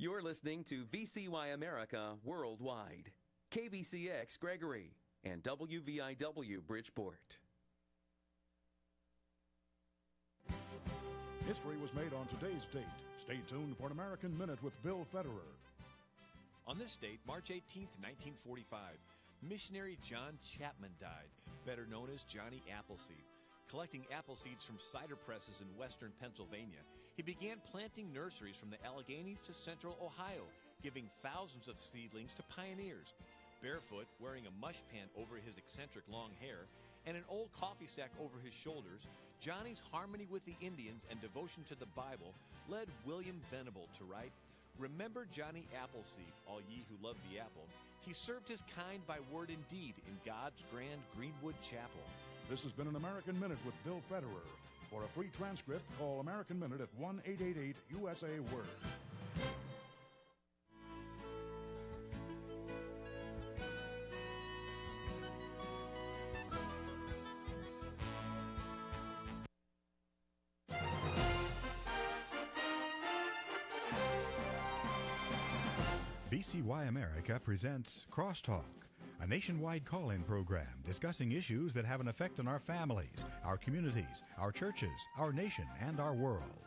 You're listening to VCY America Worldwide, KVCX Gregory, and WVIW Bridgeport. History was made on today's date. Stay tuned for an American Minute with Bill Federer. On this date, March 18th, 1945, missionary John Chapman died, better known as Johnny Appleseed. Collecting apple seeds from cider presses in western Pennsylvania, he began planting nurseries from the Alleghenies to central Ohio, giving thousands of seedlings to pioneers. Barefoot, wearing a mush pan over his eccentric long hair, and an old coffee sack over his shoulders, Johnny's harmony with the Indians and devotion to the Bible led William Venable to write, "Remember Johnny Appleseed, all ye who love the apple. He served his kind by word and deed in God's grand Greenwood Chapel." This has been an American Minute with Bill Federer. For a free transcript, call American Minute at 1-888-USA-WORD. VCY America presents Crosstalk, a nationwide call-in program discussing issues that have an effect on our families, our communities, our churches, our nation, and our world.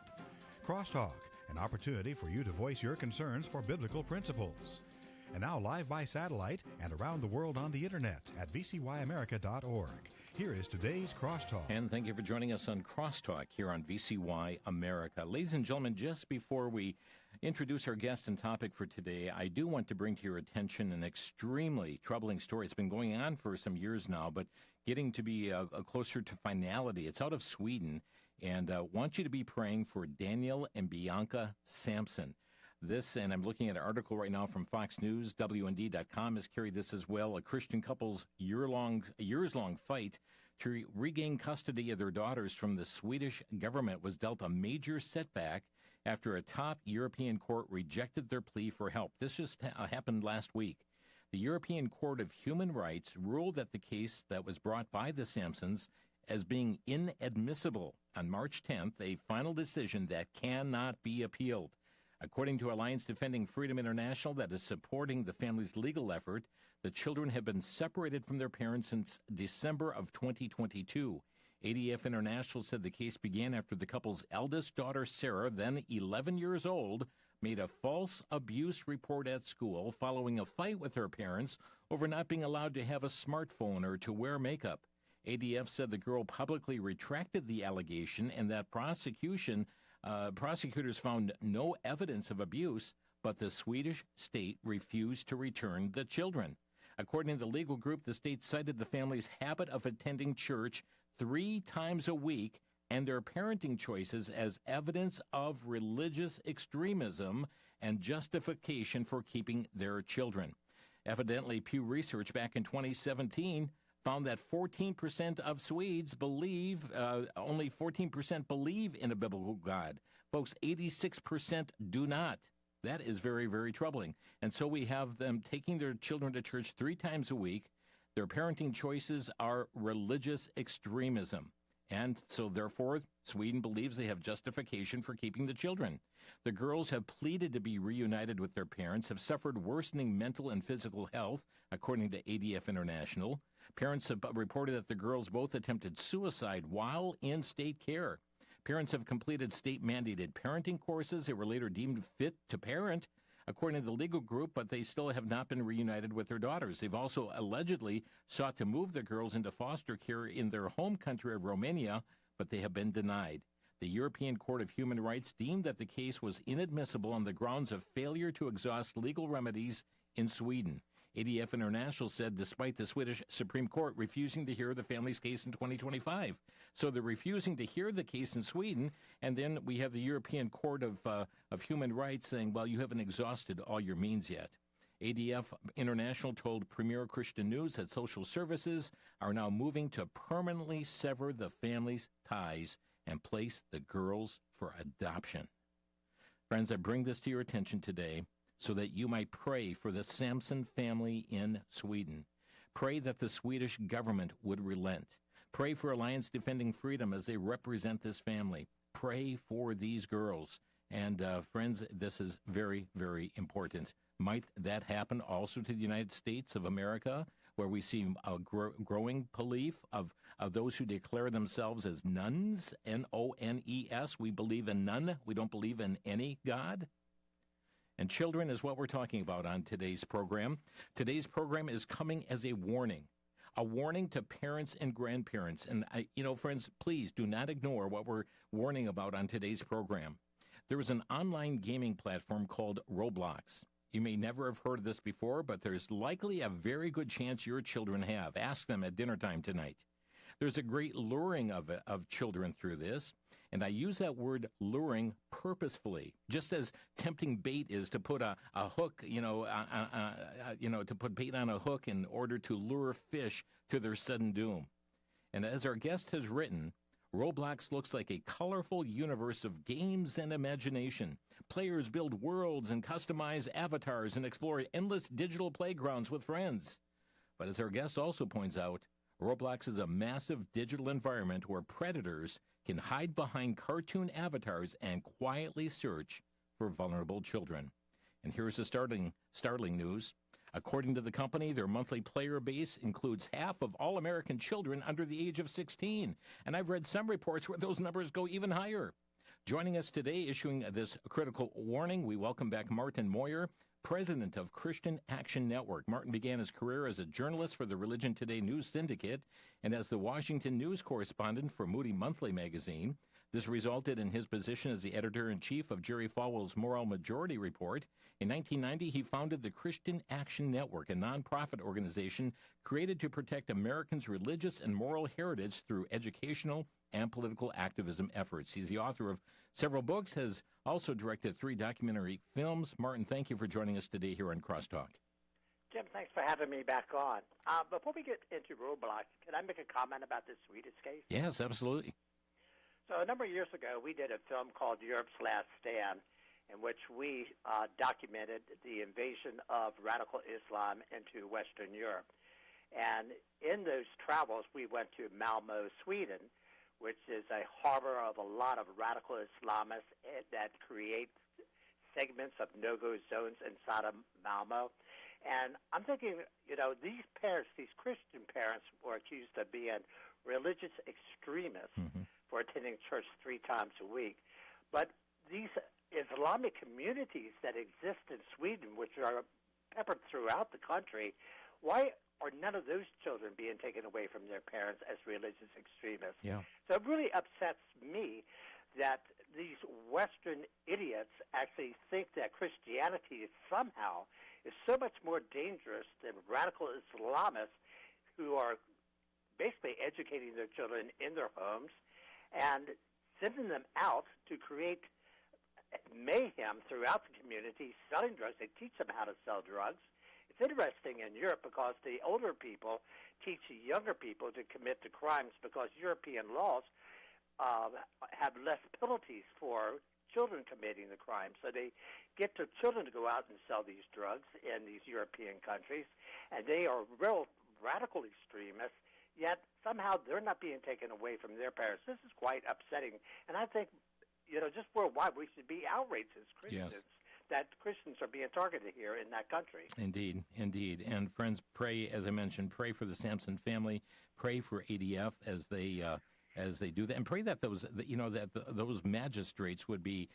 Crosstalk, an opportunity for you to voice your concerns for biblical principles. And now live by satellite and around the world on the internet at vcyamerica.org. Here is today's Crosstalk. And thank you for joining us on Crosstalk here on VCY America. Ladies and gentlemen, just before we introduce our guest and topic for today, I do want to bring to your attention an extremely troubling story. It's been going on for some years now, but getting to be closer to finality. It's out of Sweden, and I want you to be praying for Daniel and Bianca Sampson. This, and I'm looking at an article right now from Fox News, WND.com has carried this as well. A Christian couple's years-long fight to regain custody of their daughters from the Swedish government was dealt a major setback after a top European court rejected their plea for help. This just happened last week. The European Court of Human Rights ruled that the case that was brought by the Sampsons as being inadmissible on March 10th, a final decision that cannot be appealed. According to Alliance Defending Freedom International, that is supporting the family's legal effort, the children have been separated from their parents since December of 2022. ADF International said the case began after the couple's eldest daughter, Sarah, then 11 years old, made a false abuse report at school following a fight with her parents over not being allowed to have a smartphone or to wear makeup. ADF said the girl publicly retracted the allegation and that prosecutors found no evidence of abuse, but the Swedish state refused to return the children. According to the legal group, the state cited the family's habit of attending church 3 times a week and their parenting choices as evidence of religious extremism and justification for keeping their children. Evidently, Pew Research back in 2017 found that 14% of Swedes only 14% believe in a biblical God. Folks, 86% do not. That is very, very troubling. And so we have them taking their children to church 3 times a week. Their parenting choices are religious extremism. And so, therefore, Sweden believes they have justification for keeping the children. The girls have pleaded to be reunited with their parents, have suffered worsening mental and physical health, according to ADF International. Parents have reported that the girls both attempted suicide while in state care. Parents have completed state-mandated parenting courses. They were later deemed fit to parent, according to the legal group, but they still have not been reunited with their daughters. They've also allegedly sought to move the girls into foster care in their home country of Romania, but they have been denied. The European Court of Human Rights deemed that the case was inadmissible on the grounds of failure to exhaust legal remedies in Sweden. ADF International said despite the Swedish Supreme Court refusing to hear the family's case in 2025. So they're refusing to hear the case in Sweden, and then we have the European Court of Human Rights saying, well, you haven't exhausted all your means yet. ADF International told Premier Christian News that social services are now moving to permanently sever the family's ties and place the girls for adoption. Friends, I bring this to your attention today so that you might pray for the Sampson family in Sweden. Pray that the Swedish government would relent. Pray for Alliance Defending Freedom as they represent this family. Pray for these girls And friends, this is very, very important. Might that happen also to the United States of America, where we see a growing belief of those who declare themselves as nuns, N-O-N-E-S? We believe in none. We don't believe in any God. And children is what we're talking about on today's program. Today's program is coming as a warning to parents and grandparents. And, friends, please do not ignore what we're warning about on today's program. There is an online gaming platform called Roblox. You may never have heard of this before, but there's likely a very good chance your children have. Ask them at dinner time tonight. There's a great luring of children through this, and I use that word luring purposefully, just as tempting bait is to put a hook, to put bait on a hook in order to lure fish to their sudden doom. And as our guest has written, Roblox looks like a colorful universe of games and imagination. Players build worlds and customize avatars and explore endless digital playgrounds with friends. But as our guest also points out, Roblox is a massive digital environment where predators can hide behind cartoon avatars and quietly search for vulnerable children. And here's the startling news. According to the company, their monthly player base includes half of all American children under the age of 16. And I've read some reports where those numbers go even higher. Joining us today, issuing this critical warning, we welcome back Martin Moyer, president of Christian Action Network. Martin began his career as a journalist for the Religion Today News Syndicate and as the Washington news correspondent for Moody Monthly magazine. This resulted in his position as the editor-in-chief of Jerry Falwell's Moral Majority Report. In 1990, he founded the Christian Action Network, a nonprofit organization created to protect Americans' religious and moral heritage through educational and political activism efforts. He's the author of several books, has also directed 3 documentary films. Martin, thank you for joining us today here on Crosstalk. Jim, thanks for having me back on. Before we get into Roblox, can I make a comment about this Swedish case? Yes, absolutely. So a number of years ago, we did a film called Europe's Last Stand, in which we documented the invasion of radical Islam into Western Europe. And in those travels, we went to Malmö, Sweden, which is a harbor of a lot of radical Islamists that create segments of no-go zones inside of Malmö. And I'm thinking, these parents, these Christian parents, were accused of being religious extremists for attending church 3 times a week. But these Islamic communities that exist in Sweden, which are peppered throughout the country, why are none of those children being taken away from their parents as religious extremists? Yeah. So it really upsets me that these Western idiots actually think that Christianity somehow is so much more dangerous than radical Islamists who are basically educating their children in their homes and sending them out to create mayhem throughout the community, selling drugs. They teach them how to sell drugs. It's interesting in Europe because the older people teach the younger people to commit the crimes because European laws have less penalties for children committing the crime. So they get their children to go out and sell these drugs in these European countries, and they are real radical extremists, yet somehow they're not being taken away from their parents. This is quite upsetting, and I think, just worldwide we should be outraged as Christians. Yes. That Christians are being targeted here in that country. Indeed, indeed. And friends, pray, as I mentioned, pray for the Sampson family, pray for ADF as they do that, and pray that those magistrates would be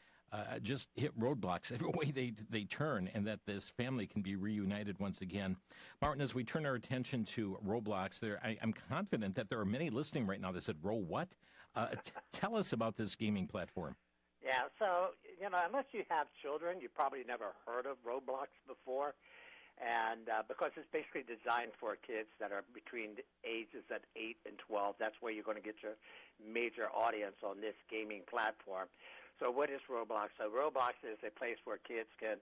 just hit roadblocks every way they turn, and that this family can be reunited once again. Martin, as we turn our attention to Roblox, I'm confident that there are many listening right now that said, "Ro, what?" Tell us about this gaming platform. Yeah, so, unless you have children, you probably never heard of Roblox before, and because it's basically designed for kids that are between the ages of 8 and 12. That's where you're going to get your major audience on this gaming platform. So what is Roblox? So Roblox is a place where kids can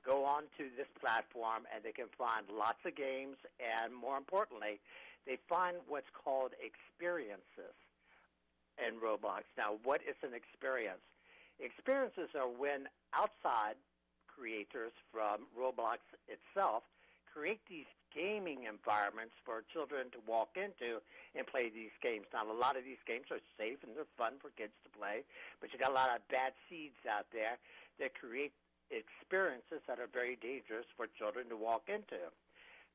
go on to this platform and they can find lots of games, and more importantly, they find what's called experiences in Roblox. Now, what is an experience? Experiences are when outside creators from Roblox itself create these gaming environments for children to walk into and play these games. Now, a lot of these games are safe and they're fun for kids to play, but you got a lot of bad seeds out there that create experiences that are very dangerous for children to walk into.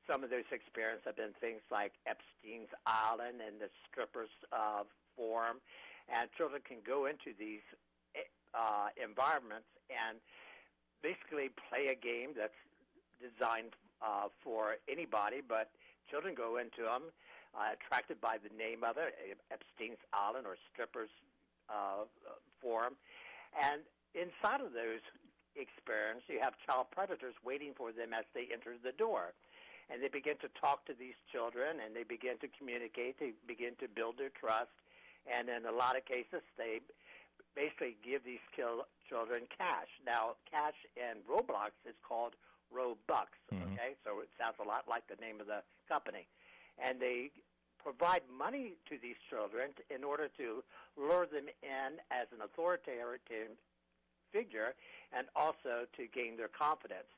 Some of those experiences have been things like Epstein's Island and the strippers forum, and children can go into these environments and basically play a game that's designed for anybody, but children go into them attracted by the name of it, Epstein's Island or strippers forum, and inside of those experiences, you have child predators waiting for them as they enter the door. And they begin to talk to these children, and they begin to communicate. They begin to build their trust. And in a lot of cases, they basically give these children cash. Now, cash in Roblox is called Robux, okay? So it sounds a lot like the name of the company. And they provide money to these children in order to lure them in as an authoritative figure and also to gain their confidence.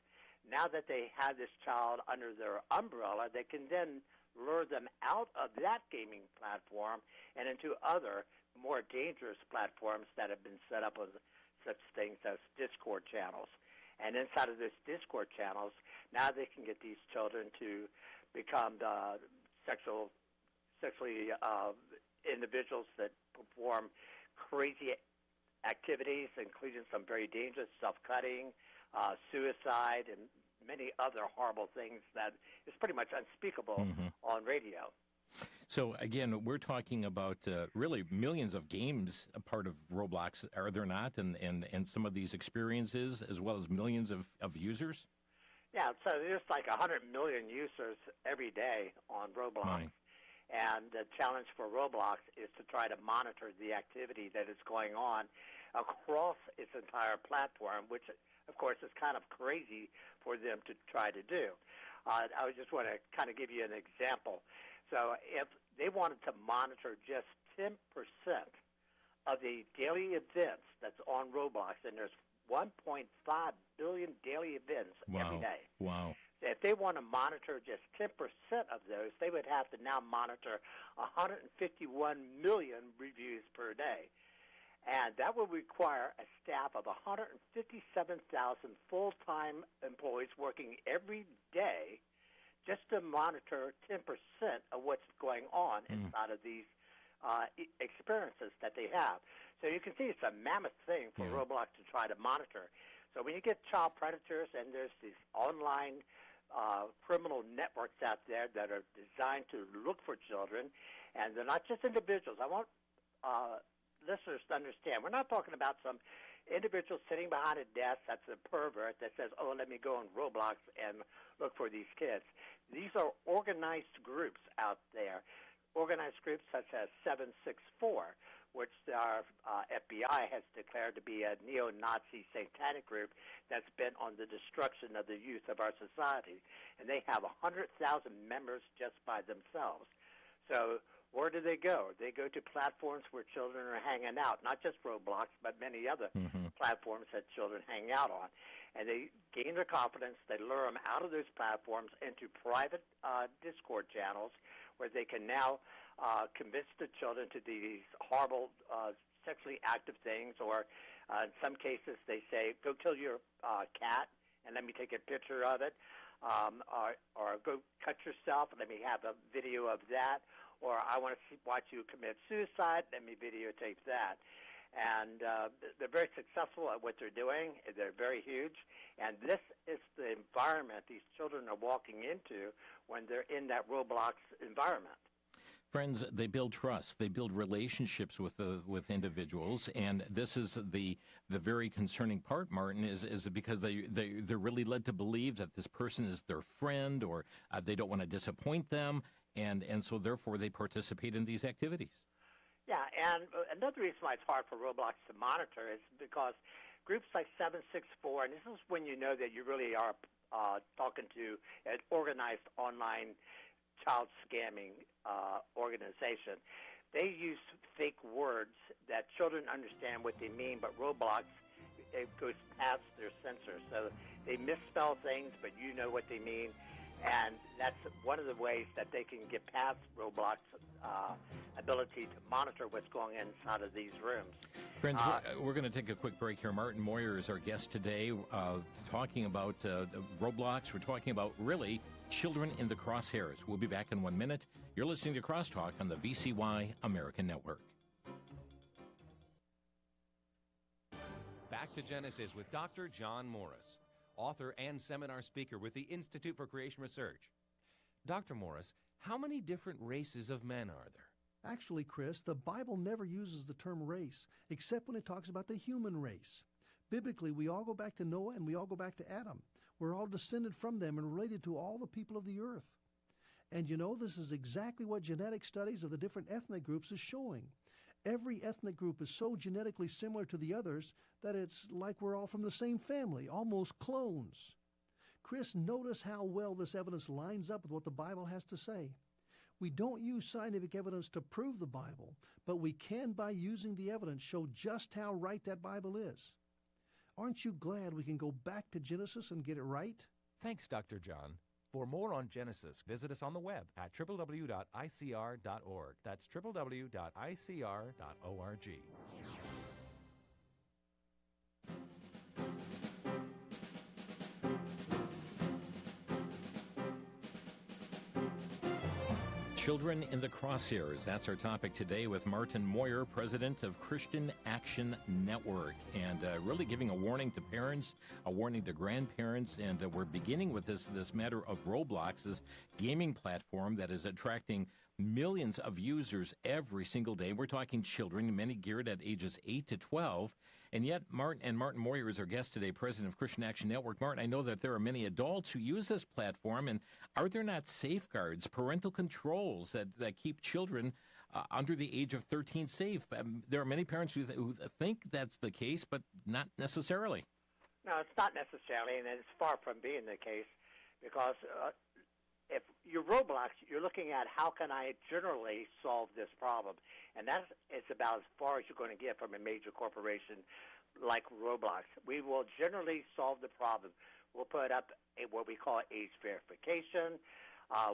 Now that they have this child under their umbrella, they can then lure them out of that gaming platform and into other more dangerous platforms that have been set up with such things as Discord channels. And inside of those Discord channels, now they can get these children to become sexually individuals that perform crazy activities, including some very dangerous self-cutting, suicide, and many other horrible things that is pretty much unspeakable on radio. So, again, we're talking about really millions of games a part of Roblox, are there not? And some of these experiences, as well as millions of users? Yeah, so there's like 100 million users every day on Roblox. Right. And the challenge for Roblox is to try to monitor the activity that is going on across its entire platform, which, of course, is kind of crazy for them to try to do. I just want to kind of give you an example. So if they wanted to monitor just 10% of the daily events that's on Roblox, and there's 1.5 billion daily events every day. Wow. If they want to monitor just 10% of those, they would have to now monitor 151 million reviews per day. And that would require a staff of 157,000 full-time employees working every day just to monitor 10% of what's going on inside of these experiences that they have. So you can see it's a mammoth thing for Roblox to try to monitor. So when you get child predators and there's these online criminal networks out there that are designed to look for children, and they're not just individuals. I want listeners to understand, we're not talking about some individual sitting behind a desk that's a pervert that says, oh, let me go on Roblox and look for these kids. These are organized groups out there, organized groups such as 764, which our FBI has declared to be a neo-Nazi satanic group that's bent on the destruction of the youth of our society. And they have 100,000 members just by themselves. So where do they go? They go to platforms where children are hanging out, not just Roblox, but many other platforms that children hang out on. And they gain their confidence. They lure them out of those platforms into private Discord channels where they can now convince the children to do these horrible sexually active things, or in some cases they say, go kill your cat and let me take a picture of it, or go cut yourself and let me have a video of that, or I want to watch you commit suicide, let me videotape that. And they're very successful at what they're doing. They're very huge. And this is the environment these children are walking into when they're in that Roblox environment. Friends, they build trust. They build relationships with individuals, and this is the very concerning part, Martin, is because they're really led to believe that this person is their friend, or they don't want to disappoint them, and so therefore they participate in these activities. Yeah, and another reason why it's hard for Roblox to monitor is because groups like 764, and this is when you know that you really are talking to an organized online child scamming organization. They use fake words that children understand what they mean, but Roblox, it goes past their censor. So they misspell things, but you know what they mean. And that's one of the ways that they can get past Roblox ability to monitor what's going inside of these rooms. Friends, we're going to take a quick break here. Martin Moyer is our guest today, talking about Roblox. We're talking about, really, children in the crosshairs. We'll be back in 1 minute. You're listening to Crosstalk on the VCY American Network. Back to Genesis with Dr. John Morris, author and seminar speaker with the Institute for Creation Research. Dr. Morris, how many different races of men are there? Actually, Chris, the Bible never uses the term race, except when it talks about the human race. Biblically, we all go back to Noah and we all go back to Adam. We're all descended from them and related to all the people of the earth. And you know, this is exactly what genetic studies of the different ethnic groups is showing. Every ethnic group is so genetically similar to the others that it's like we're all from the same family, almost clones. Chris, notice how well this evidence lines up with what the Bible has to say. We don't use scientific evidence to prove the Bible, but we can, by using the evidence, show just how right that Bible is. Aren't you glad we can go back to Genesis and get it right? Thanks, Dr. John. For more on Genesis, visit us on the web at www.icr.org. That's www.icr.org. Children in the crosshairs. That's our topic today with Martin Moyer, president of Christian Action Network, and really giving a warning to parents, a warning to grandparents, and we're beginning with this matter of Roblox, this gaming platform that is attracting millions of users every single day. We're talking children, many geared at ages 8 to 12. And yet, Martin Moyer is our guest today, president of Christian Action Network. Martin, I know that there are many adults who use this platform, and are there not safeguards, parental controls that keep children under the age of 13 safe? There are many parents who think that's the case, but not necessarily. No, it's not necessarily, and it's far from being the case, because if you're Roblox, you're looking at how can I generally solve this problem, and that is about as far as you're going to get from a major corporation like Roblox. We will generally solve the problem. We'll put up what we call age verification.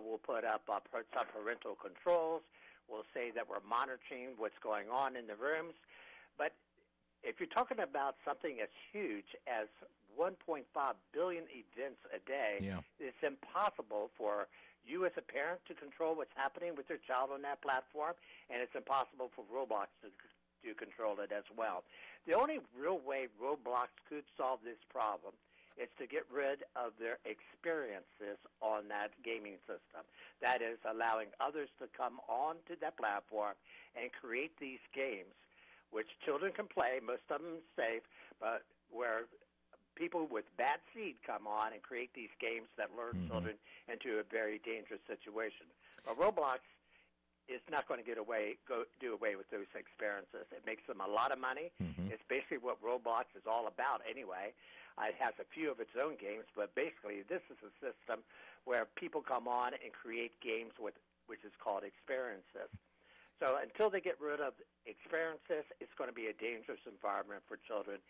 We'll put up some parental controls. We'll say that we're monitoring what's going on in the rooms. But if you're talking about something as huge as 1.5 billion events a day, it's impossible for you as a parent to control what's happening with your child on that platform, and it's impossible for Roblox to control it as well. The only real way Roblox could solve this problem is to get rid of their experiences on that gaming system. That is, allowing others to come onto that platform and create these games, which children can play, most of them safe, but where people with bad seed come on and create these games that lure children into a very dangerous situation. But Roblox is not going to do away with those experiences. It makes them a lot of money. It's basically what Roblox is all about anyway. It has a few of its own games, but basically this is a system where people come on and create games which is called experiences. So until they get rid of experiences, it's going to be a dangerous environment for children.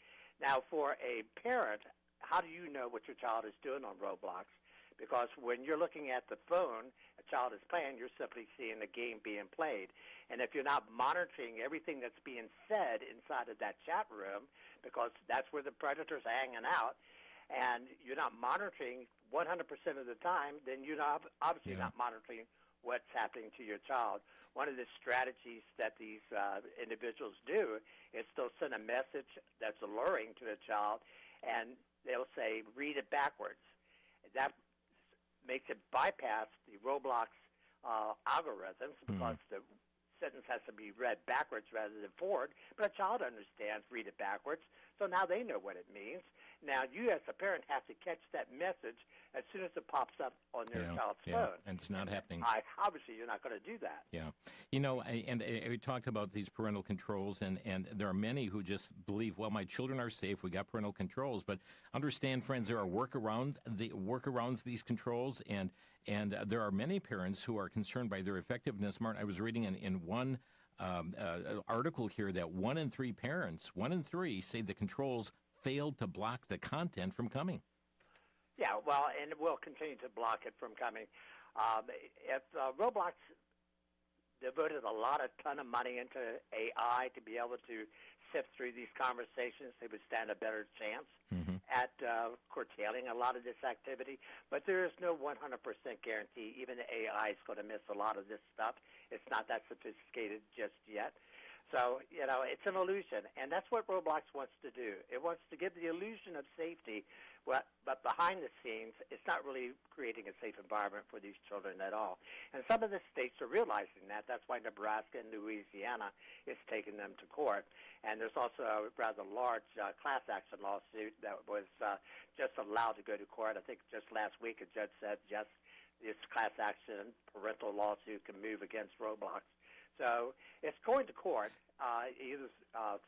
Now, for a parent, how do you know what your child is doing on Roblox? Because when you're looking at the phone, a child is playing, you're simply seeing the game being played. And if you're not monitoring everything that's being said inside of that chat room, because that's where the predators are hanging out, and you're not monitoring 100% of the time, then you're obviously not monitoring what's happening to your child. One of the strategies that these individuals do is they'll send a message that's alluring to the child, and they'll say, read it backwards. That makes it bypass the Roblox algorithms because the sentence has to be read backwards rather than forward, but a child understands read it backwards, so now they know what it means. Now, you as a parent have to catch that message as soon as it pops up on your child's phone. And it's not happening. Obviously, you're not going to do that. Yeah. You know, we talked about these parental controls, and there are many who just believe, well, my children are safe, we got parental controls. But understand, friends, there are workarounds these controls, and there are many parents who are concerned by their effectiveness. Martin, I was reading in one article here that 1 in 3 parents, 1 in 3, say the controls failed to block the content from coming. Yeah, well, and we'll continue to block it from coming. If Roblox devoted a ton of money into AI to be able to sift through these conversations, they would stand a better chance at curtailing a lot of this activity. But there is no 100% guarantee. Even the AI is going to miss a lot of this stuff. It's not that sophisticated just yet. So, it's an illusion, and that's what Roblox wants to do. It wants to give the illusion of safety, but behind the scenes, it's not really creating a safe environment for these children at all. And some of the states are realizing that. That's why Nebraska and Louisiana is taking them to court. And there's also a rather large class action lawsuit that was just allowed to go to court. I think just last week a judge said, yes, this class action parental lawsuit can move against Roblox. So it's going to court either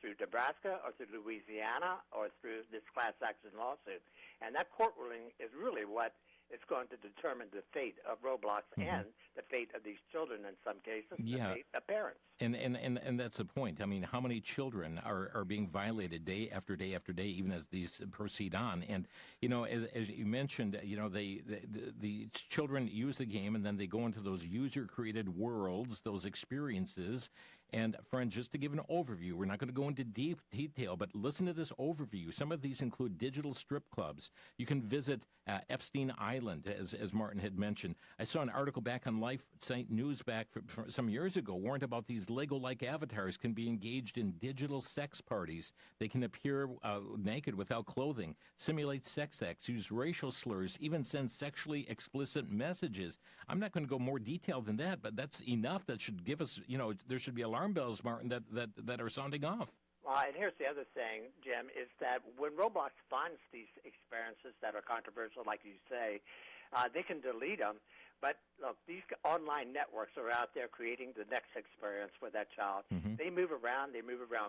through Nebraska or through Louisiana or through this class action lawsuit. And that court ruling is really what is going to determine the fate of Roblox and the fate of these children in some cases, the fate of parents. And that's the point. I mean, how many children are being violated day after day after day, even as these proceed on? And, as you mentioned, the children use the game and then they go into those user-created worlds, those experiences. And, friends, just to give an overview, we're not going to go into deep detail, but listen to this overview. Some of these include digital strip clubs. You can visit Epstein Island, as Martin had mentioned. I saw an article back on Life Site News back from some years ago warned about these Lego-like avatars can be engaged in digital sex parties. They can appear naked without clothing, simulate sex acts, use racial slurs, even send sexually explicit messages. I'm not going to go more detailed than that, but that's enough. That should give us, there should be alarm bells, Martin, that are sounding off. Well, and here's the other thing, Jim, is that when Roblox finds these experiences that are controversial, like you say, they can delete them. But look, these online networks are out there creating the next experience for that child. They move around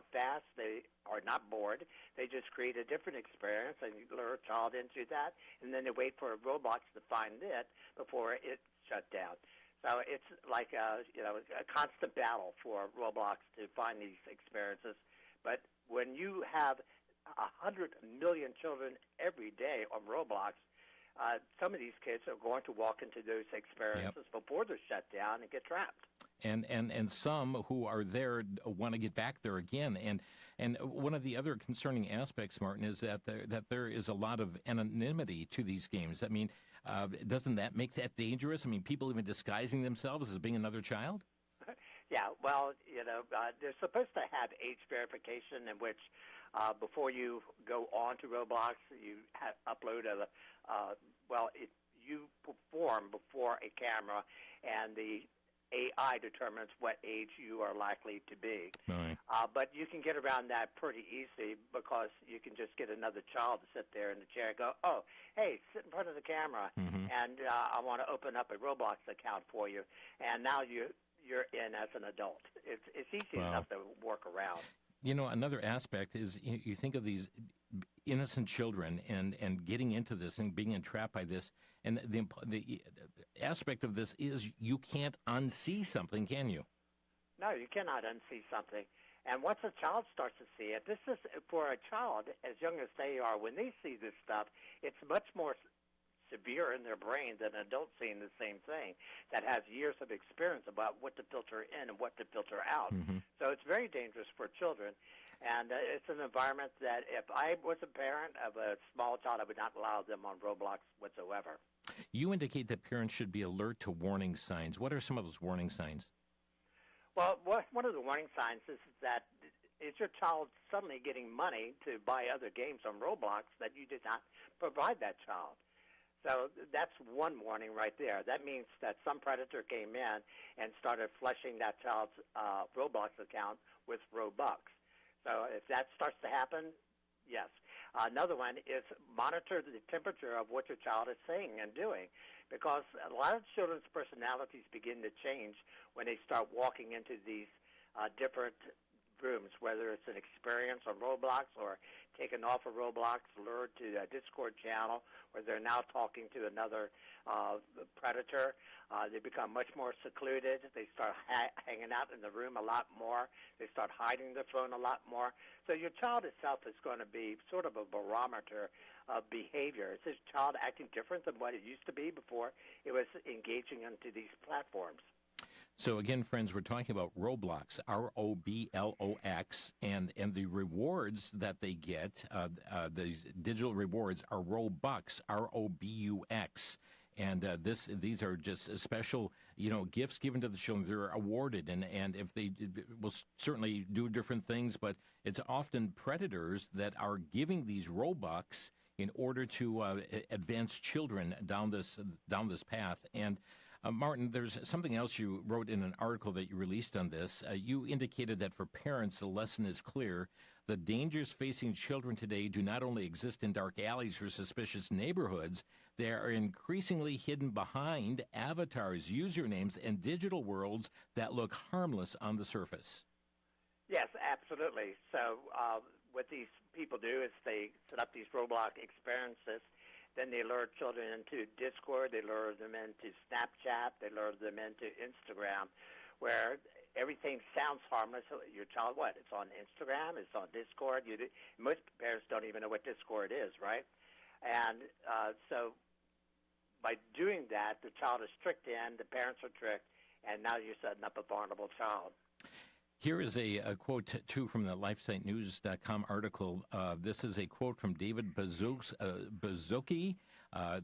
fast. They are not bored. They just create a different experience and lure a child into that, and then they wait for Roblox to find it before it shut down. So it's like a constant battle for Roblox to find these experiences. But when you have 100 million children every day on Roblox, some of these kids are going to walk into those experiences before they're shut down and get trapped. And some who are there want to get back there again. And one of the other concerning aspects, Martin, is that there is a lot of anonymity to these games. I mean, doesn't that make that dangerous? I mean, people even disguising themselves as being another child? Yeah, well, they're supposed to have age verification in which before you go on to Roblox, you upload you perform before a camera, and the AI determines what age you are likely to be. Right. But you can get around that pretty easy because you can just get another child to sit there in the chair and go, oh, hey, sit in front of the camera, and I want to open up a Roblox account for you. And now you're in as an adult. It's easy enough to work around. Another aspect is you think of these innocent children and getting into this and being entrapped by this, and the aspect of this is you can't unsee something, can you? No, you cannot unsee something. And once a child starts to see it, this is for a child as young as they are. When they see this stuff, it's much more severe in their brain than an adult seeing the same thing that has years of experience about what to filter in and what to filter out. So it's very dangerous for children. And it's an environment that if I was a parent of a small child, I would not allow them on Roblox whatsoever. You indicate that parents should be alert to warning signs. What are some of those warning signs? Well, one of the warning signs is that is your child suddenly getting money to buy other games on Roblox that you did not provide that child. So that's one warning right there. That means that some predator came in and started flushing that child's Roblox account with Robux. So if that starts to happen, yes. Another one is monitor the temperature of what your child is saying and doing, because a lot of children's personalities begin to change when they start walking into these different rooms, whether it's an experience on Roblox or taken off of Roblox, lured to a Discord channel where they're now talking to another predator. They become much more secluded. They start hanging out in the room a lot more. They start hiding their phone a lot more. So your child itself is going to be sort of a barometer of behavior. Is this child acting different than what it used to be before it was engaging into these platforms? So again, friends, we're talking about Roblox, R-O-B-L-O-X, and the rewards that they get, these digital rewards are Robux, R-O-B-U-X. And these are just special, gifts given to the children. They're awarded, and if they will certainly do different things, but it's often predators that are giving these Robux in order to advance children down this path. And Martin, there's something else you wrote in an article that you released on this. You indicated that for parents, the lesson is clear. The dangers facing children today do not only exist in dark alleys or suspicious neighborhoods, they are increasingly hidden behind avatars, usernames, and digital worlds that look harmless on the surface. Yes, absolutely. So what these people do is they set up these Roblox experiences. Then they lure children into Discord, they lure them into Snapchat, they lure them into Instagram, where everything sounds harmless. Your child, what? It's on Instagram, it's on Discord. Most parents don't even know what Discord is, right? And so by doing that, the child is tricked in, the parents are tricked, and now you're setting up a vulnerable child. Here is a quote, too, from the LifeSiteNews.com article. This is a quote from David Baszucki,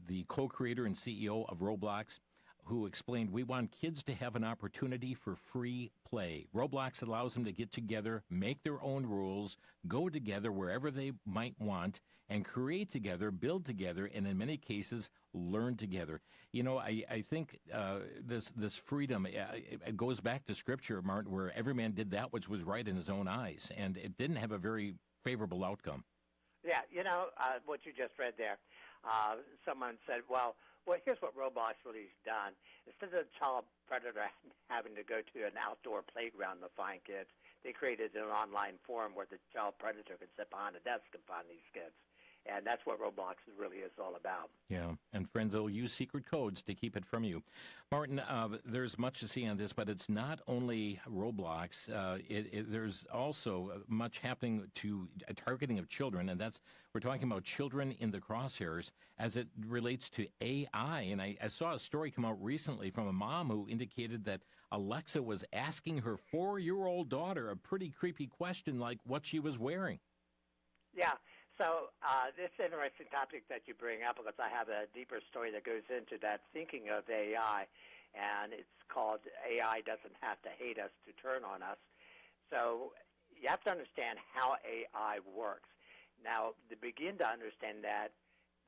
the co-creator and CEO of Roblox, who explained, "We want kids to have an opportunity for free play. Roblox allows them to get together, make their own rules, go together wherever they might want, and create together, build together, and in many cases, learn together." I think this freedom, it goes back to Scripture, Martin, where every man did that which was right in his own eyes, and it didn't have a very favorable outcome. Yeah, what you just read there, someone said, well, here's what Roblox really has done. Instead of the child predator having to go to an outdoor playground to find kids, they created an online forum where the child predator can sit behind a desk and find these kids. And that's what Roblox really is all about. Yeah, and friends, they'll use secret codes to keep it from you. Martin, there's much to see on this, but it's not only Roblox. There's also much happening to targeting of children, and we're talking about children in the crosshairs as it relates to AI. And I saw a story come out recently from a mom who indicated that Alexa was asking her 4-year-old daughter a pretty creepy question like what she was wearing. Yeah. So this is an interesting topic that you bring up because I have a deeper story that goes into that thinking of AI, and it's called AI Doesn't Have to Hate Us to Turn on Us. So you have to understand how AI works. Now, to begin to understand that,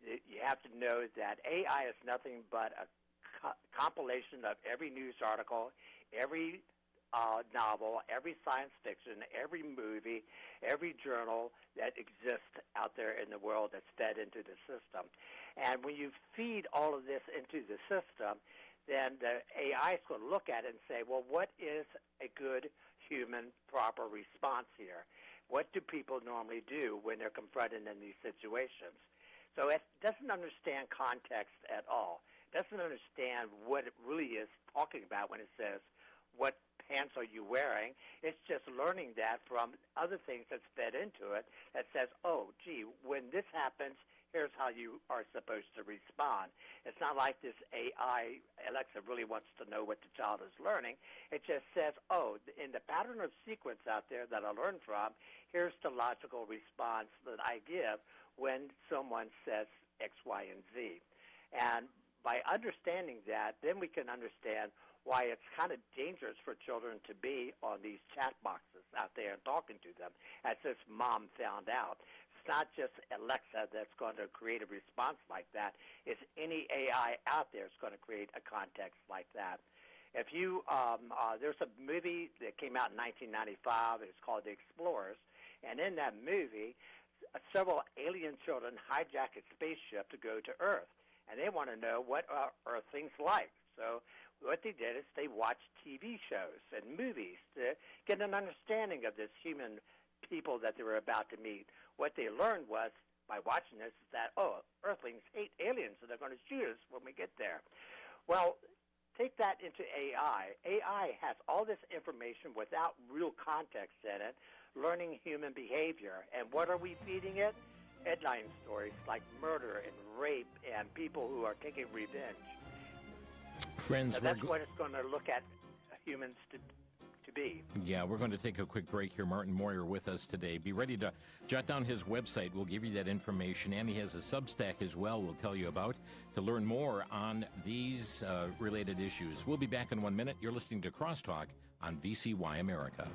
you have to know that AI is nothing but a compilation of every news article, every novel, every science fiction, every movie, every journal that exists out there in the world that's fed into the system. And when you feed all of this into the system, then the AI is going to look at it and say, well, what is a good human proper response here? What do people normally do when they're confronted in these situations? So it doesn't understand context at all. It doesn't understand what it really is talking about when it says, what pants are you wearing? It's just learning that from other things that's fed into it that says, oh, gee, when this happens, here's how you are supposed to respond. It's not like this AI, Alexa really wants to know what the child is learning. It just says, oh, in the pattern of sequence out there that I learned from, here's the logical response that I give when someone says X, Y, and Z. And by understanding that, then we can understand why it's kind of dangerous for children to be on these chat boxes out there and talking to them, as this mom found out. It's not just Alexa that's going to create a response like that. It's any AI out there that's going to create a context like that. If you, there's a movie that came out in 1995. It's called The Explorers, and in that movie, several alien children hijack a spaceship to go to Earth, and they want to know what are things like. So what they did is they watched TV shows and movies to get an understanding of this human people that they were about to meet. What they learned was, by watching this, is that, Earthlings hate aliens and they're going to shoot us when we get there. Well, take that into AI. AI has all this information without real context in it, learning human behavior. And what are we feeding it? Headline stories like murder and rape and people who are taking revenge. Friends, so that's what it's going to look at humans to be. Yeah, we're going to take a quick break here. Martin Moyer with us today. Be ready to jot down his website. We'll give you that information. And he has a Substack as well we'll tell you about to learn more on these related issues. We'll be back in 1 minute. You're listening to Crosstalk on VCY America.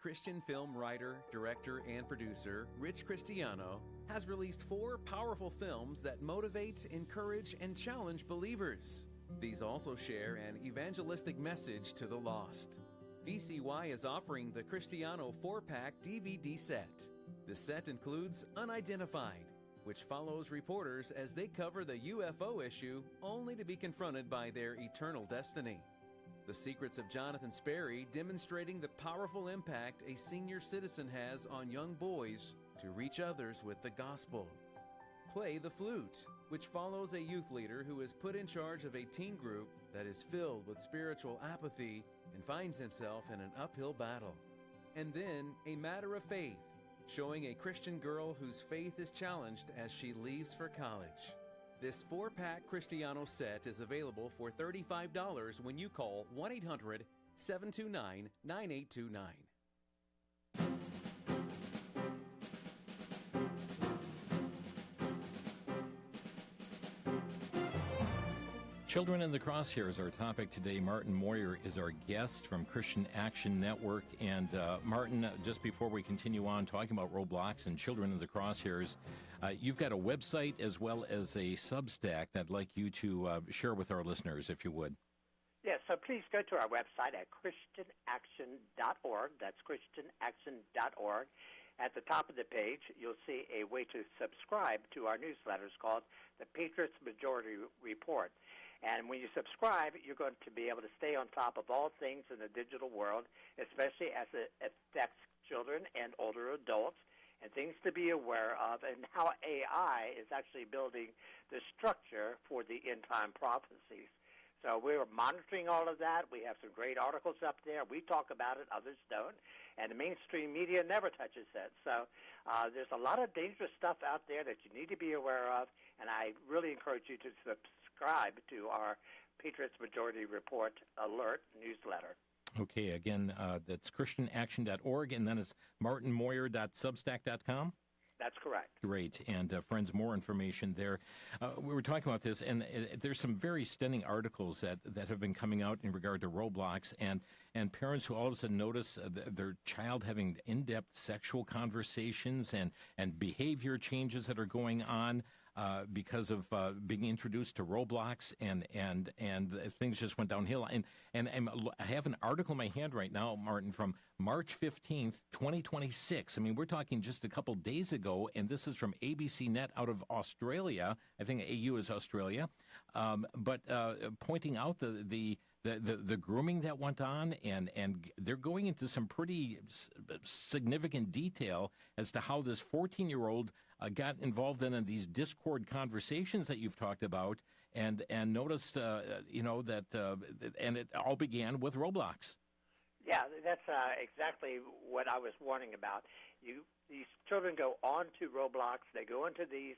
Christian film writer, director, and producer Rich Cristiano has released 4 powerful films that motivate, encourage, and challenge believers. These also share an evangelistic message to the lost. VCY is offering the Cristiano 4-pack DVD set. The set includes Unidentified, which follows reporters as they cover the UFO issue only to be confronted by their eternal destiny. The Secrets of Jonathan Sperry, demonstrating the powerful impact a senior citizen has on young boys to reach others with the gospel. Play the Flute, which follows a youth leader who is put in charge of a teen group that is filled with spiritual apathy and finds himself in an uphill battle. And then A Matter of Faith, showing a Christian girl whose faith is challenged as she leaves for college. This 4-pack Cristiano set is available for $35 when you call 1-800-729-9829. Children in the Crosshairs, our topic today. Martin Moyer is our guest from Christian Action Network. And Martin, just before we continue on talking about Roblox and Children in the Crosshairs, you've got a website as well as a Substack that I'd like you to share with our listeners, if you would. Yes, so please go to our website at ChristianAction.org. That's ChristianAction.org. At the top of the page, you'll see a way to subscribe to our newsletters called the Patriots Majority Report. And when you subscribe, you're going to be able to stay on top of all things in the digital world, especially as it affects children and older adults, and things to be aware of, and how AI is actually building the structure for the end-time prophecies. So we're monitoring all of that. We have some great articles up there. We talk about it. Others don't. And the mainstream media never touches it. So there's a lot of dangerous stuff out there that you need to be aware of, and I really encourage you to subscribe to our Patriots Majority Report Alert newsletter. Okay, again, that's ChristianAction.org, and then it's martinmoyer.substack.com? That's correct. Great. And friends, more information there. We were talking about this, and there's some very stunning articles that have been coming out in regard to Roblox, and parents who all of a sudden notice their child having in-depth sexual conversations and behavior changes that are going on because of being introduced to Roblox, and things just went downhill. And I have an article in my hand right now, Martin, from March 15th, 2026. I mean, we're talking just a couple days ago, and this is from ABC Net out of Australia. I think AU is Australia, but pointing out the grooming that went on, and they're going into some pretty significant detail as to how this 14-year-old got involved in these Discord conversations that you've talked about, and noticed, that, and it all began with Roblox. Yeah, that's exactly what I was warning about. These children go on to Roblox, they go into these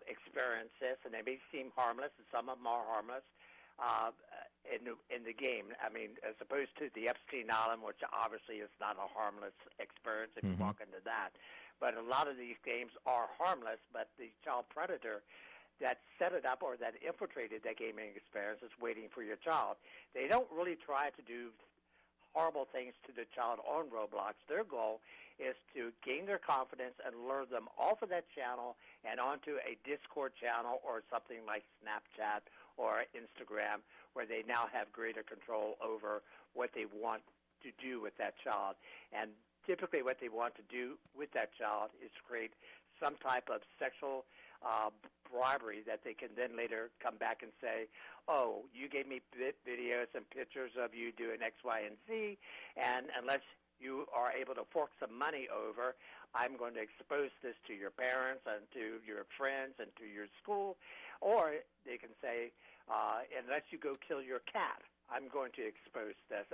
experiences, and they may seem harmless, and some of them are harmless. In the game, I mean, as opposed to the Epstein Island, which obviously is not a harmless experience if you walk into that. But a lot of these games are harmless, but the child predator that set it up or that infiltrated that gaming experience is waiting for your child. They don't really try to do horrible things to the child on Roblox. Their goal is to gain their confidence and lure them off of that channel and onto a Discord channel or something like Snapchat or Instagram, where they now have greater control over what they want to do with that child. And typically what they want to do with that child is create some type of sexual bribery that they can then later come back and say, oh, you gave me videos and pictures of you doing X, Y, and Z, and unless you are able to fork some money over, I'm going to expose this to your parents and to your friends and to your school. Or they can say, unless you go kill your cat, I'm going to expose this.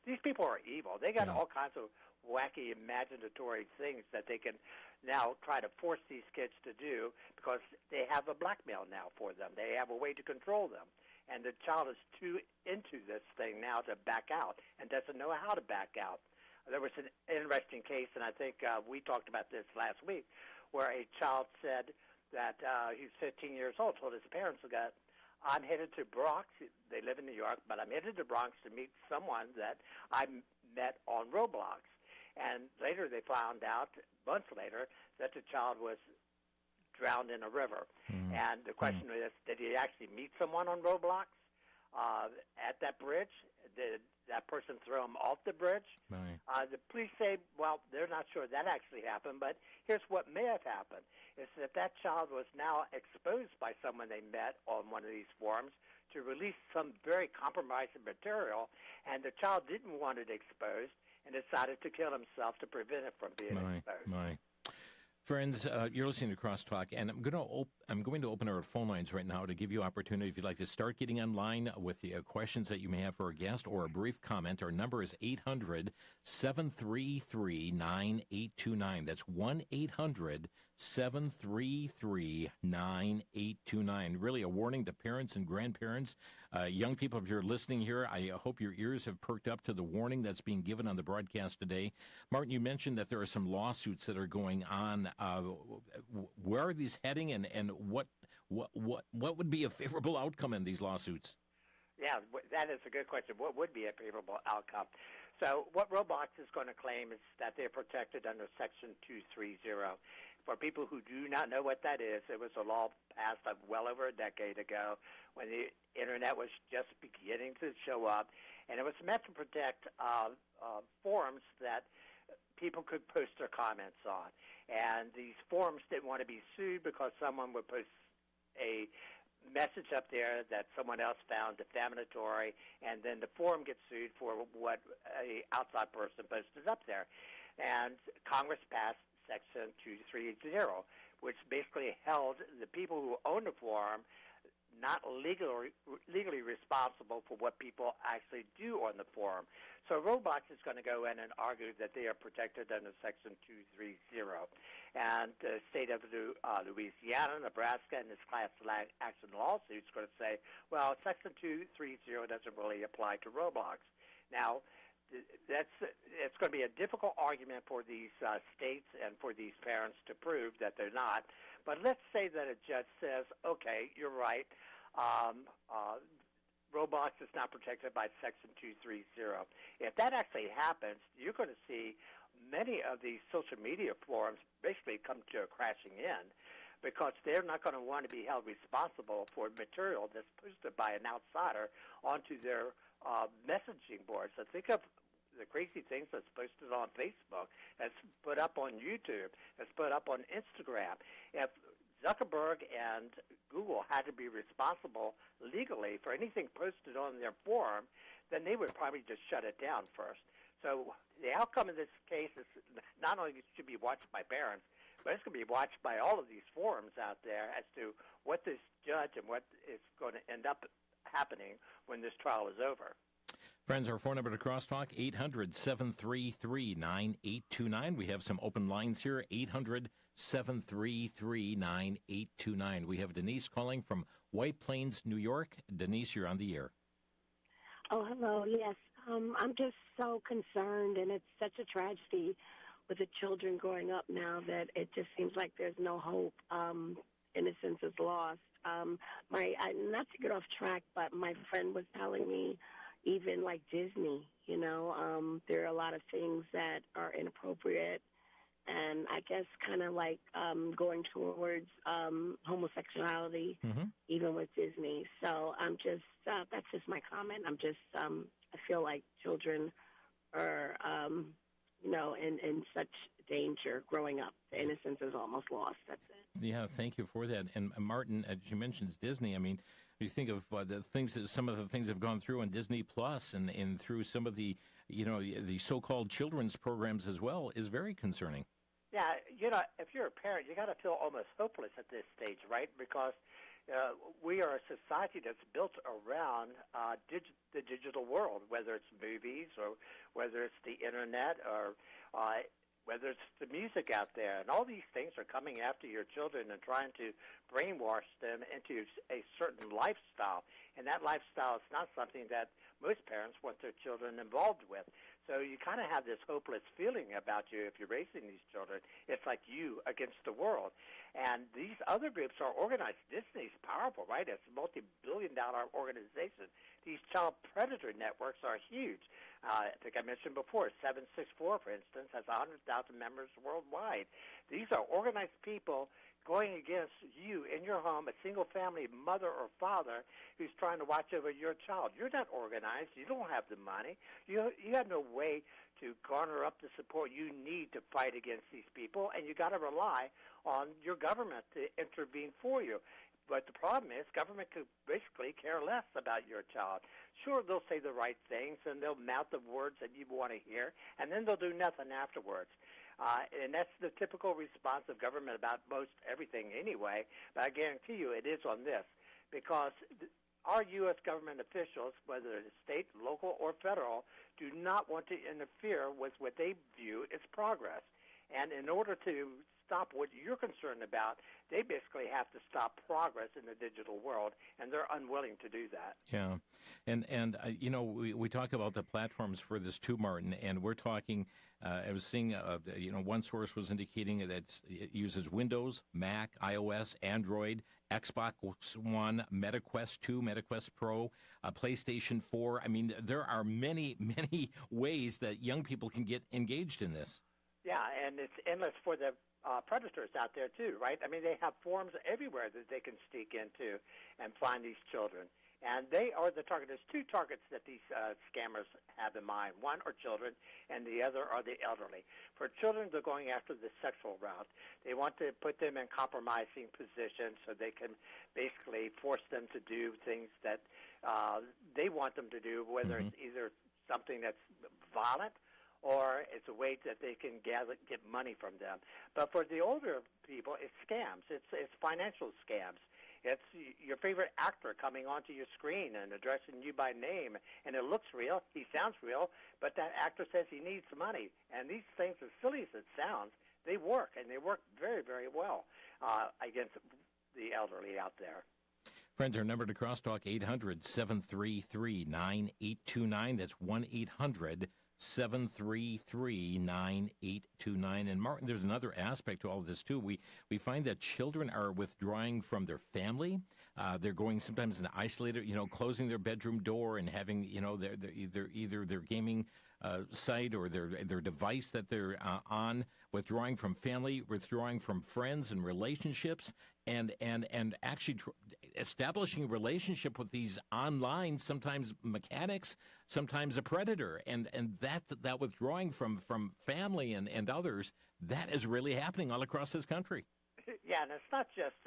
These people are evil. They got all kinds of wacky, imaginatory things that they can now try to force these kids to do because they have a blackmail now for them. They have a way to control them. And the child is too into this thing now to back out and doesn't know how to back out. There was an interesting case, and I think we talked about this last week, where a child said that he's 15 years old, told his parents that, I'm headed to Bronx. They live in New York, but I'm headed to Bronx to meet someone that I met on Roblox. And later they found out, months later, that the child was drowned in a river. And the question is, did he actually meet someone on Roblox at that bridge? Did that person throw him off the bridge? Right. The police say, well, they're not sure that actually happened, but here's what may have happened, is that that child was now exposed by someone they met on one of these forums to release some very compromising material, and the child didn't want it exposed and decided to kill himself to prevent it from being exposed. Friends, you're listening to Crosstalk, and I'm going to open our phone lines right now to give you opportunity if you'd like to start getting online with the questions that you may have for our guest or a brief comment. Our number is 800-733-9829. That's 1-800-733-9829. Really a warning to parents and grandparents. Young people, if you're listening here, I hope your ears have perked up to the warning that's being given on the broadcast today. Martin, you mentioned that there are some lawsuits that are going on. Where are these heading, and what would be a favorable outcome in these lawsuits? Yeah, that is a good question. What would be a favorable outcome? So what Roblox is going to claim is that they're protected under Section 230. For people who do not know what that is, it was a law passed well over a decade ago when the Internet was just beginning to show up, and it was meant to protect forums that people could post their comments on. And these forums didn't want to be sued because someone would post a message up there that someone else found defamatory, and then the forum gets sued for what an outside person posted up there. And Congress passed Section 230, which basically held the people who own the forum not legally responsible for what people actually do on the forum. So Roblox is going to go in and argue that they are protected under Section 230. And the state of Louisiana, Nebraska, and this class action lawsuit is going to say, well, Section 230 doesn't really apply to Roblox. Now, it's going to be a difficult argument for these states and for these parents to prove that they're not. But let's say that a judge says, okay, you're right, Roblox is not protected by Section 230. If that actually happens, you're going to see many of these social media forums basically come to a crashing end because they're not going to want to be held responsible for material that's posted by an outsider onto their messaging boards. So think of the crazy things that's posted on Facebook, that's put up on YouTube, that's put up on Instagram. If Zuckerberg and Google had to be responsible legally for anything posted on their forum, then they would probably just shut it down first. So the outcome of this case is not only should be watched by parents, but it's going to be watched by all of these forums out there as to what this judge and what is going to end up happening when this trial is over. Friends, our phone number to Crosstalk, 800-733-9829. We have some open lines here, 800-733-9829. We have Denise calling from White Plains, New York. Denise, you're on the air. Oh, hello. Yes. I'm just so concerned, and it's such a tragedy with the children growing up now that it just seems like there's no hope. Innocence is lost. Not to get off track, but my friend was telling me even like Disney, there are a lot of things that are inappropriate and I guess kind of like going towards homosexuality, even with Disney. So I'm just, that's just my comment. I feel like children are in such danger growing up. The innocence is almost lost. That's it. Yeah, thank you for that. And Martin, as you mentioned, Disney. I mean, you think of some of the things have gone through on Disney Plus and through some of the, the so-called children's programs as well is very concerning. Yeah, if you're a parent, you got to feel almost hopeless at this stage, right? Because we are a society that's built around the digital world, whether it's movies or whether it's the internet or whether it's the music out there. And all these things are coming after your children and trying to brainwash them into a certain lifestyle. And that lifestyle is not something that most parents want their children involved with. So you kind of have this hopeless feeling about you if you're raising these children. It's like you against the world. And these other groups are organized. Disney's powerful, right? It's a multi-billion-dollar organization. These child predator networks are huge. I think I mentioned before, 764, for instance, has 100,000 members worldwide. These are organized people going against you in your home, a single-family mother or father who's trying to watch over your child. You're not organized. You don't have the money. You have no way to garner up the support you need to fight against these people, and you got to rely on your government to intervene for you. But the problem is government could basically care less about your child. Sure, they'll say the right things, and they'll mouth the words that you want to hear, and then they'll do nothing afterwards. And that's the typical response of government about most everything anyway. But I guarantee you it is on this, because our U.S. government officials, whether it's state, local, or federal, do not want to interfere with what they view as progress. And in order to stop what you're concerned about, they basically have to stop progress in the digital world, and they're unwilling to do that. Yeah, and we talk about the platforms for this too, Martin, and we're talking. I was seeing, one source was indicating that it uses Windows, Mac, iOS, Android, Xbox One, MetaQuest 2, MetaQuest Pro, PlayStation 4. I mean, there are many, many ways that young people can get engaged in this. Yeah, and it's endless for the predators out there, too, right? I mean, they have forums everywhere that they can sneak into and find these children. And they are the target. There's two targets that these scammers have in mind. One are children, and the other are the elderly. For children, they're going after the sexual route. They want to put them in compromising positions so they can basically force them to do things that they want them to do, whether it's either something that's violent or it's a way that they can get money from them. But for the older people, it's scams. It's financial scams. It's your favorite actor coming onto your screen and addressing you by name, and it looks real, he sounds real, but that actor says he needs money. And these things, as silly as it sounds, they work, and they work very, very well against the elderly out there. Friends, our number to Crosstalk, 800-733-9829. That's 1-800-733-9829. And Martin, there's another aspect to all of this too. We find that children are withdrawing from their family. They're going sometimes in isolated, closing their bedroom door and having, either their gaming site or their device that they're on, withdrawing from family, withdrawing from friends and relationships, and actually establishing a relationship with these online, sometimes mechanics, sometimes a predator, and that withdrawing from family and others, that is really happening all across this country. Yeah, and it's not just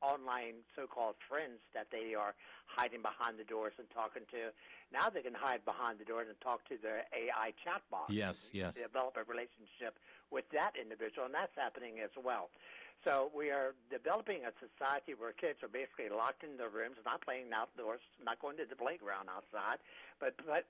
online so-called friends that they are hiding behind the doors and talking to. Now they can hide behind the doors and talk to their AI chatbot. Yes. Develop a relationship with that individual, and that's happening as well. So we are developing a society where kids are basically locked in their rooms, not playing outdoors, not going to the playground outside, but that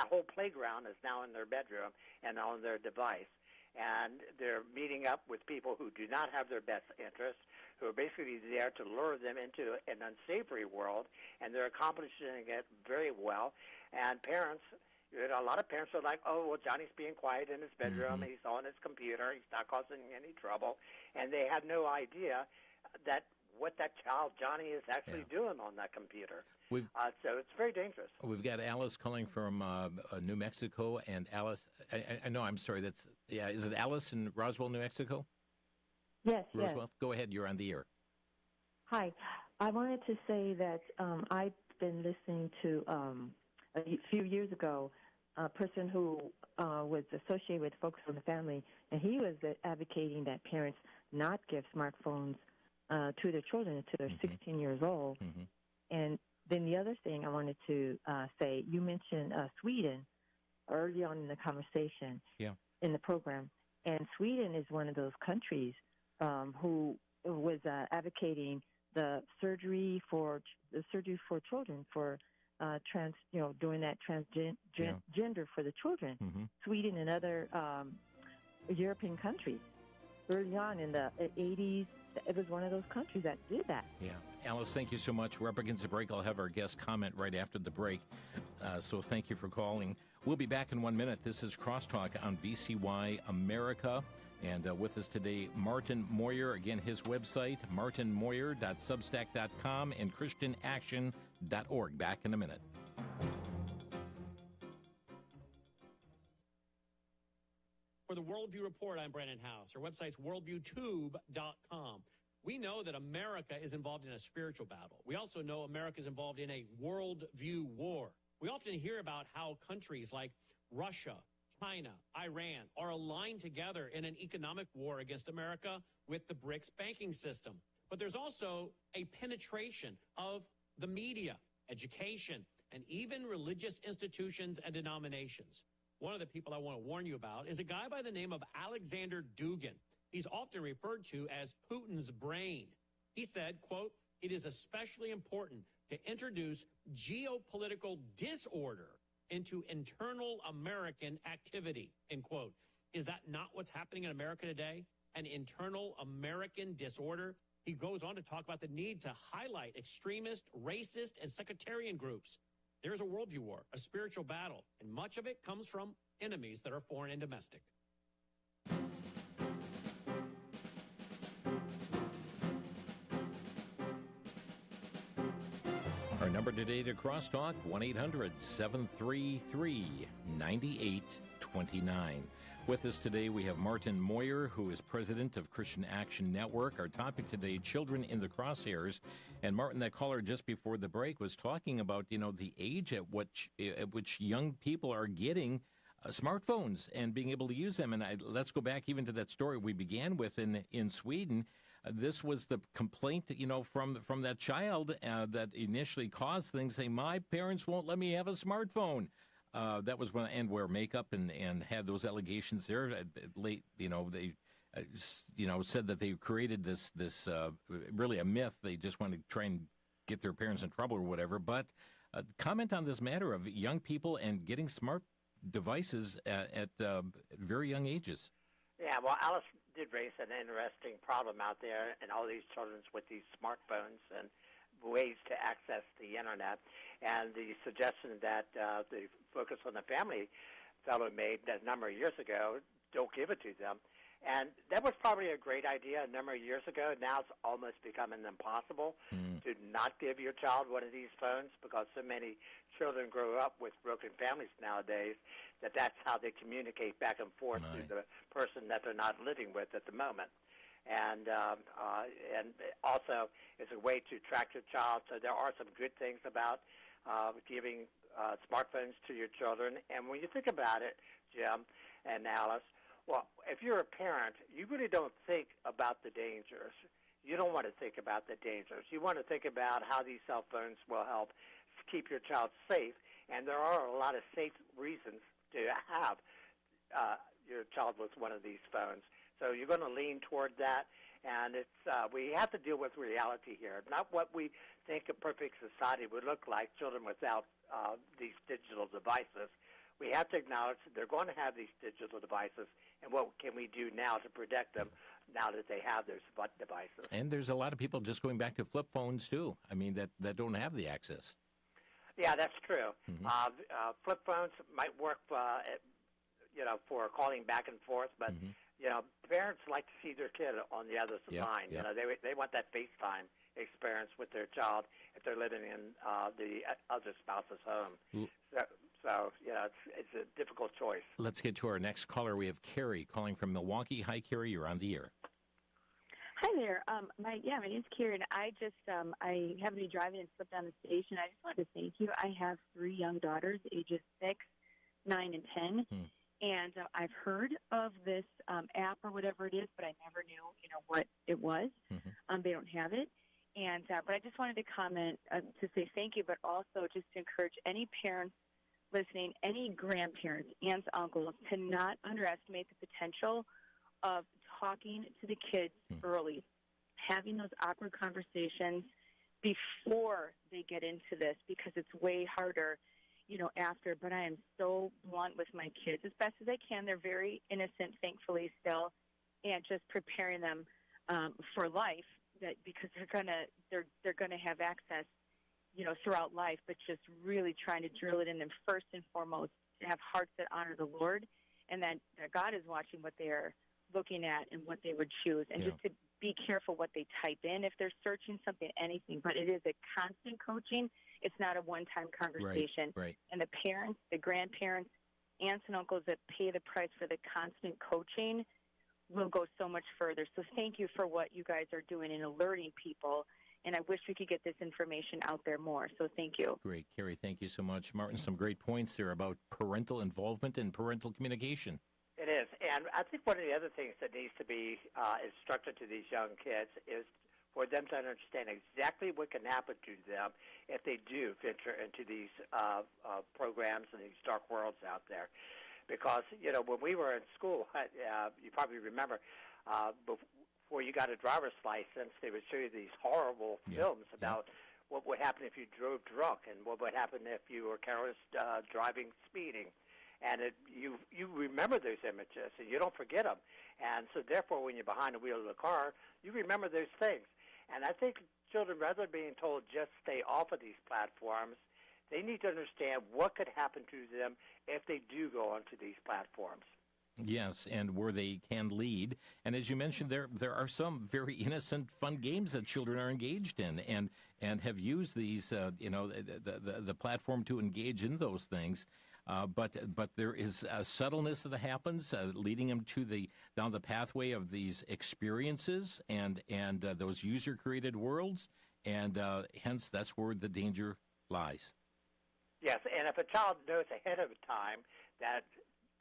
whole playground is now in their bedroom and on their device. And they're meeting up with people who do not have their best interests, who are basically there to lure them into an unsavory world, and they're accomplishing it very well. And parents, a lot of parents are like, oh, well, Johnny's being quiet in his bedroom, he's on his computer, he's not causing any trouble, and they have no idea that what that child, Johnny, is actually doing on that computer. So it's very dangerous. We've got Alice calling from New Mexico, and Alice, I'm sorry, is it Alice in Roswell, New Mexico? Yes, Roswell? yes. Go ahead, you're on the air. Hi. I wanted to say that I've been listening to, a few years ago, person who was associated with Focus on the Family, and he was advocating that parents not give smartphones to their children until they're 16 years old. And then the other thing I wanted to say, you mentioned Sweden early on in the conversation in the program, and Sweden is one of those countries who was advocating the surgery for children for doing that transgender for the children. Sweden and other European countries. Early on in the 80s, it was one of those countries that did that. Yeah. Alice, thank you so much. We're up against the break. I'll have our guest comment right after the break. So thank you for calling. We'll be back in 1 minute. This is Crosstalk on VCY America. And with us today, Martin Moyer. Again, his website, martinmoyer.substack.com and christianaction.org. Back in a minute. For the Worldview Report, I'm Brandon House. Our website's worldviewtube.com. We know that America is involved in a spiritual battle. We also know America is involved in a worldview war. We often hear about how countries like Russia, China, Iran are aligned together in an economic war against America with the BRICS banking system. But there's also a penetration of the media, education, and even religious institutions and denominations. One of the people I want to warn you about is a guy by the name of Alexander Dugin. He's often referred to as Putin's brain. He said, quote, "It is especially important to introduce geopolitical disorder into internal American activity," end quote. Is that not what's happening in America today? An internal American disorder? He goes on to talk about the need to highlight extremist, racist, and sectarian groups. There's a worldview war, a spiritual battle, and much of it comes from enemies that are foreign and domestic. Our number today to Crosstalk, 1-800-733-9829. With us today, we have Martin Moyer, who is president of Christian Action Network. Our topic today, children in the crosshairs. And Martin, that caller just before the break was talking about, the age at which young people are getting smartphones and being able to use them. And let's go back even to that story we began with in Sweden. This was the complaint, from that child that initially caused things, saying, my parents won't let me have a smartphone. That was when and wear makeup and had those allegations there. Late, they said that they created this really a myth. They just want to try and get their parents in trouble or whatever. But comment on this matter of young people and getting smart devices at very young ages. Yeah, well, Alice did raise an interesting problem out there, and all these children with these smartphones and ways to access the internet. And the suggestion that the Focus on the Family fellow made a number of years ago, don't give it to them. And that was probably a great idea a number of years ago. Now it's almost becoming impossible to not give your child one of these phones, because so many children grow up with broken families nowadays that's how they communicate back and forth to the person that they're not living with at the moment. And also it's a way to track your child. So there are some good things about giving smartphones to your children. And when you think about it, Jim and Alice, well, if you're a parent, you really don't think about the dangers. You don't want to think about the dangers. You want to think about how these cell phones will help keep your child safe. And there are a lot of safe reasons to have your child with one of these phones. So you're going to lean toward that. And it's we have to deal with reality here, not what we think a perfect society would look like, children without these digital devices. We have to acknowledge that they're going to have these digital devices, and what can we do now to protect them now that they have those devices? And there's a lot of people just going back to flip phones, too. I mean, that don't have the access. Yeah, that's true. Flip phones might work, for calling back and forth, but parents like to see their kid on the other line. Yeah. They want that FaceTime experience with their child if they're living in the other spouse's home. So it's a difficult choice. Let's get to our next caller. We have Carrie calling from Milwaukee. Hi, Carrie. You're on the air. Hi there. My name's Karen. I happened to be driving and slipped down the station. I just wanted to thank you. I have 3 young daughters, ages 6, 9 and 10. And I've heard of this app or whatever it is, but I never knew, what it was. They don't have it. And but I just wanted to comment to say thank you, but also just to encourage any parents listening, any grandparents, aunts, uncles, to not underestimate the potential of talking to the kids early, having those awkward conversations before they get into this, because it's way harder, after. But I am so blunt with my kids as best as I can. They're very innocent, thankfully, still, and just preparing them for life, that because they're gonna have access, throughout life, but just really trying to drill it in them first and foremost to have hearts that honor the Lord, and that God is watching what they are looking at and what they would choose, and just to be careful what they type in if they're searching something, anything. But it is a constant coaching. It's not a one-time conversation. Right. And the parents, the grandparents, aunts and uncles that pay the price for the constant coaching will go so much further. So thank you for what you guys are doing in alerting people. And I wish we could get this information out there more. So thank you. Great. Carrie, thank you so much. Martin, some great points there about parental involvement and parental communication. It is. And I think one of the other things that needs to be instructed to these young kids is for them to understand exactly what can happen to them if they do venture into these programs and these dark worlds out there. Because, when we were in school, you probably remember, before you got a driver's license, they would show you these horrible films about what would happen if you drove drunk and what would happen if you were careless driving, speeding. And you remember those images, and you don't forget them. And so, therefore, when you're behind the wheel of the car, you remember those things. And I think children, rather than being told just stay off of these platforms, they need to understand what could happen to them if they do go onto these platforms. Yes, and where they can lead. And as you mentioned, there are some very innocent, fun games that children are engaged in, and have used these, the platform to engage in those things. But there is a subtleness that happens, leading them down the pathway of these experiences and those user-created worlds, and hence that's where the danger lies. Yes, and if a child knows ahead of time that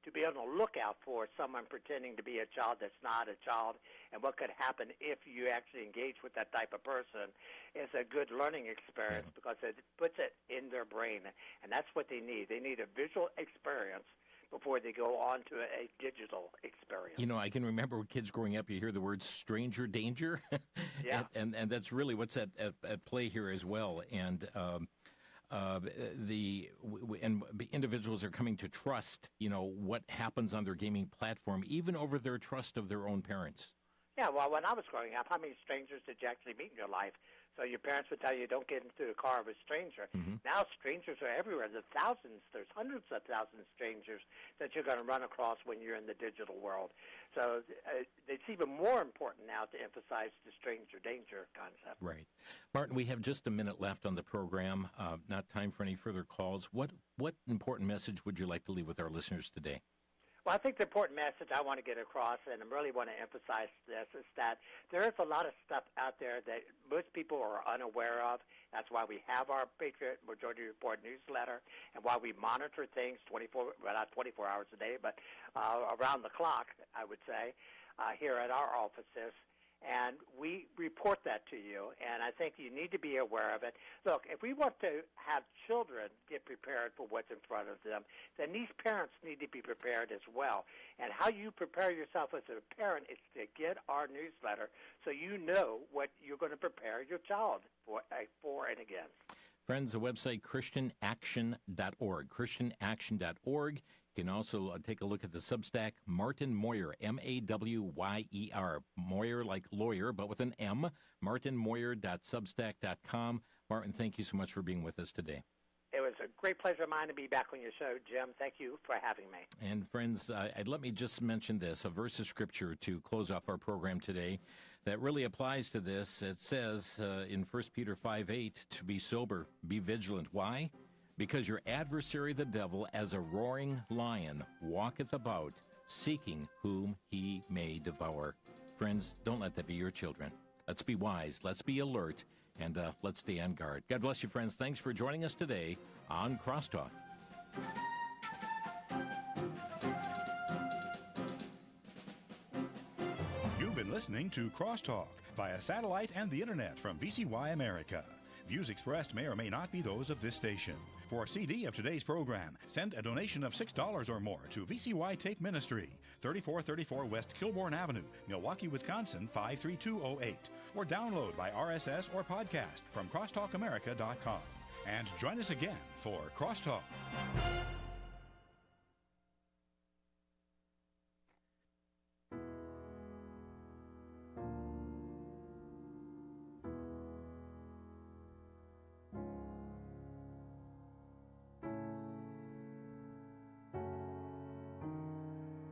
to be on the lookout for someone pretending to be a child that's not a child, and what could happen if you actually engage with that type of person, is a good learning experience because it puts it in their brain, and that's what they need. They need a visual experience before they go on to a digital experience. I can remember kids growing up, you hear the word stranger danger, and that's really what's at play here as well. And individuals are coming to trust, what happens on their gaming platform, even over their trust of their own parents. Yeah, well, when I was growing up, how many strangers did you actually meet in your life? So your parents would tell you, don't get into the car of a stranger. Now strangers are everywhere. There's hundreds of thousands of strangers that you're going to run across when you're in the digital world. So it's even more important now to emphasize the stranger danger concept. Right. Martin, we have just a minute left on the program. Not time for any further calls. What important message would you like to leave with our listeners today? Well, I think the important message I want to get across, and I really want to emphasize this, is that there is a lot of stuff out there that most people are unaware of. That's why we have our Patriot Majority Report newsletter, and why we monitor things not 24 hours a day, but around the clock, I would say, here at our offices. And we report that to you, and I think you need to be aware of it. Look, if we want to have children get prepared for what's in front of them, then these parents need to be prepared as well. And how you prepare yourself as a parent is to get our newsletter so you know what you're going to prepare your child for and against. Friends, the website ChristianAction.org, ChristianAction.org. You can also take a look at the Substack, Martin Moyer, Mawayer, Moyer like lawyer, but with an M, martinmoyer.substack.com. Martin, thank you so much for being with us today. It was a great pleasure of mine to be back on your show, Jim. Thank you for having me. And friends, let me just mention this, a verse of Scripture to close off our program today that really applies to this. It says in 1 Peter 5:8, to be sober, be vigilant. Why? Because your adversary, the devil, as a roaring lion, walketh about, seeking whom he may devour. Friends, don't let that be your children. Let's be wise, let's be alert, and let's stay on guard. God bless you, friends. Thanks for joining us today on Crosstalk. been listening to Crosstalk via satellite and the internet from VCY America. Views expressed may or may not be those of this station. For a CD of today's program, send a donation of $6 or more to VCY Tape Ministry, 3434 West Kilbourne Avenue, Milwaukee, Wisconsin, 53208, or download by RSS or podcast from crosstalkamerica.com. And join us again for Crosstalk.